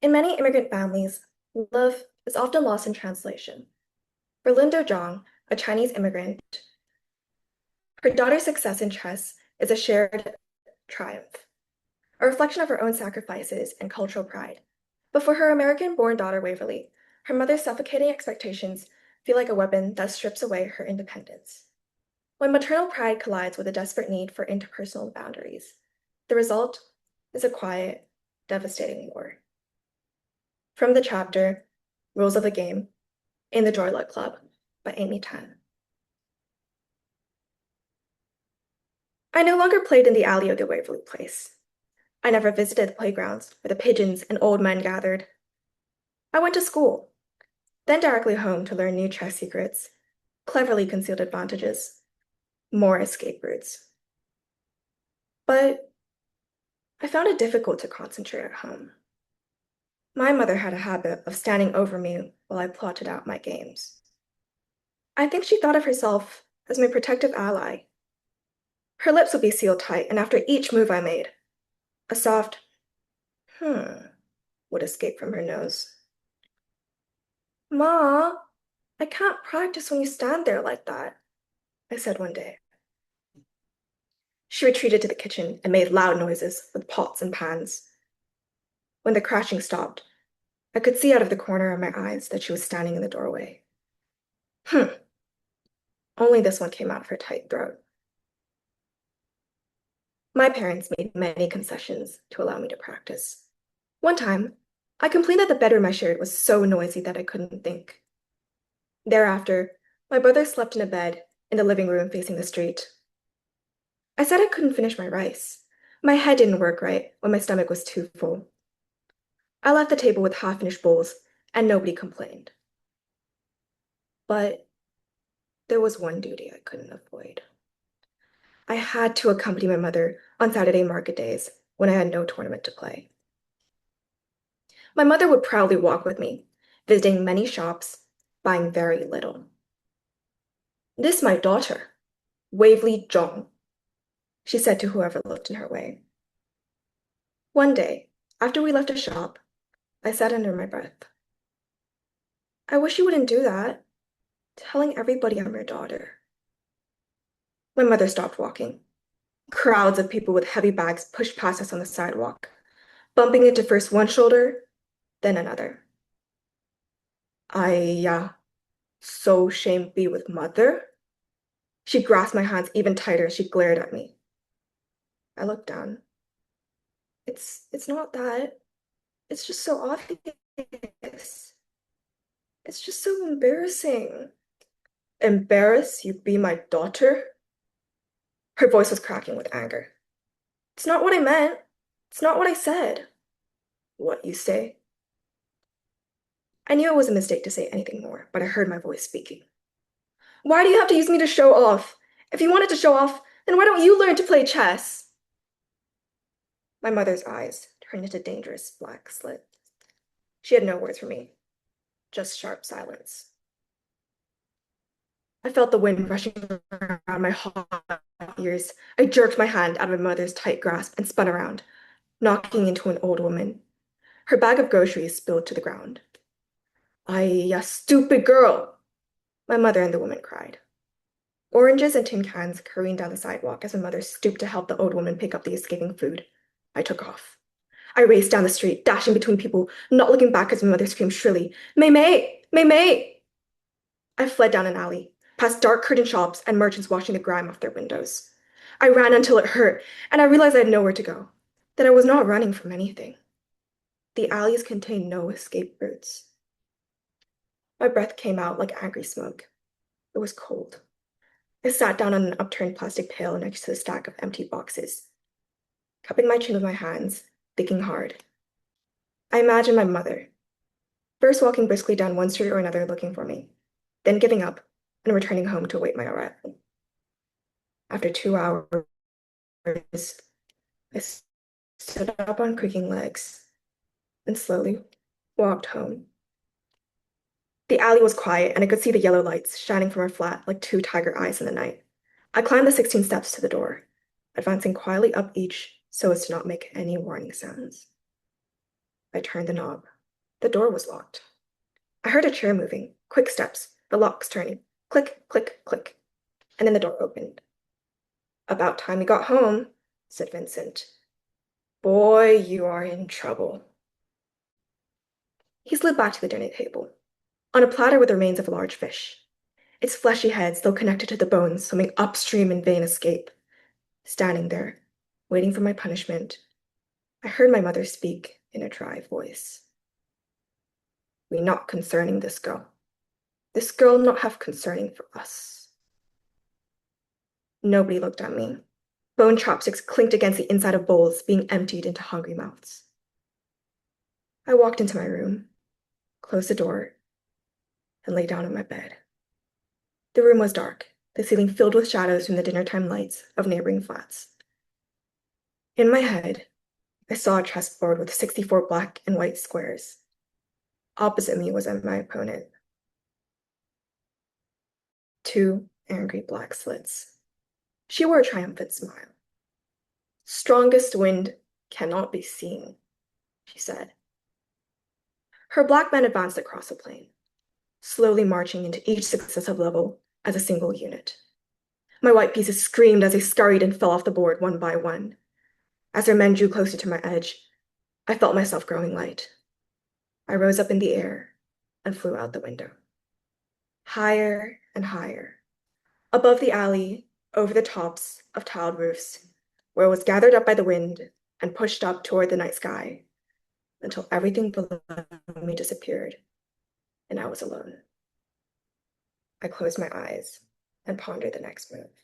In many immigrant families, love is often lost in translation. For Linda Zhang, a Chinese immigrant, her daughter's success in chess is a shared triumph, a reflection of her own sacrifices and cultural pride. But for her American-born daughter Waverly, her mother's suffocating expectations feel like a weapon that strips away her independence. When maternal pride collides with a desperate need for interpersonal boundaries, the result is a quiet, devastating war. From the chapter, Rules of the Game, in the Joy Luck Club by Amy Tan. I no longer played in the alley of the Waverly Place. I never visited the playgrounds where the pigeons and old men gathered. I went to school, then directly home to learn new chess secrets, cleverly concealed advantages, more escape routes. But I found it difficult to concentrate at home. My mother had a habit of standing over me while I plotted out my games. I think she thought of herself as my protective ally. Her lips would be sealed tight, and after each move I made, a soft would escape from her nose. Ma, I can't practice when you stand there like that, I said one day. She retreated to the kitchen and made loud noises with pots and pans. When the crashing stopped, I could see out of the corner of my eyes that she was standing in the doorway. Only this one came out of her tight throat. My parents made many concessions to allow me to practice. One time, I complained that the bedroom I shared was so noisy that I couldn't think. Thereafter, my brother slept in a bed in the living room facing the street. I said I couldn't finish my rice. My head didn't work right when my stomach was too full. I left the table with half-finished bowls, and nobody complained. But there was one duty I couldn't avoid. I had to accompany my mother on Saturday market days when I had no tournament to play. My mother would proudly walk with me, visiting many shops, buying very little. "This my daughter, Waverly Zhang," she said to whoever looked in her way. One day, after we left a shop, I said under my breath, "I wish you wouldn't do that, telling everybody I'm your daughter." My mother stopped walking. Crowds of people with heavy bags pushed past us on the sidewalk, bumping into first one shoulder, then another. So shame be with mother?" She grasped my hands even tighter as she glared at me. I looked down. It's not that. It's just so obvious. It's just so embarrassing. "Embarrass you be my daughter?" Her voice was cracking with anger. "It's not what I meant. It's not what I said." "What you say?" I knew it was a mistake to say anything more, but I heard my voice speaking. "Why do you have to use me to show off? If you wanted to show off, then why don't you learn to play chess?" My mother's eyes turned into dangerous black slits. She had no words for me, just sharp silence. I felt the wind rushing around my hot ears. I jerked my hand out of my mother's tight grasp and spun around, knocking into an old woman. Her bag of groceries spilled to the ground. "Ya stupid girl!" my mother and the woman cried. Oranges and tin cans careened down the sidewalk as my mother stooped to help the old woman pick up the escaping food. I took off. I raced down the street, dashing between people, not looking back as my mother screamed shrilly, "Mei Mei! Mei Mei!" I fled down an alley, past dark curtained shops and merchants washing the grime off their windows. I ran until it hurt, and I realized I had nowhere to go, that I was not running from anything. The alleys contained no escape routes. My breath came out like angry smoke. It was cold. I sat down on an upturned plastic pail next to the stack of empty boxes, cupping my chin with my hands, thinking hard. I imagined my mother, first walking briskly down one street or another looking for me, then giving up and returning home to await my arrival. After 2 hours, I stood up on creaking legs and slowly walked home. The alley was quiet, and I could see the yellow lights shining from our flat like two tiger eyes in the night. I climbed the 16 steps to the door, advancing quietly up each so as to not make any warning sounds. I turned the knob. The door was locked. I heard a chair moving, quick steps, the locks turning, click, click, click, and then the door opened. "About time you got home," said Vincent. "Boy, you are in trouble." He slid back to the dinner table. On a platter were the remains of a large fish, its fleshy head still connected to the bones swimming upstream in vain escape. Standing there, waiting for my punishment, I heard my mother speak in a dry voice. "We not concerning this girl. This girl not have concerning for us." Nobody looked at me. Bone chopsticks clinked against the inside of bowls being emptied into hungry mouths. I walked into my room, closed the door, and lay down on my bed. The room was dark, the ceiling filled with shadows from the dinner-time lights of neighboring flats. In my head, I saw a chessboard with 64 black and white squares. Opposite me was my opponent. 2 angry black slits. She wore a triumphant smile. "Strongest wind cannot be seen," she said. Her black men advanced across the plain, slowly marching into each successive level as a single unit. My white pieces screamed as they scurried and fell off the board one by one. As their men drew closer to my edge, I felt myself growing light. I rose up in the air and flew out the window. Higher and higher, above the alley, over the tops of tiled roofs, where it was gathered up by the wind and pushed up toward the night sky, until everything below me disappeared, and I was alone. I closed my eyes and pondered the next move.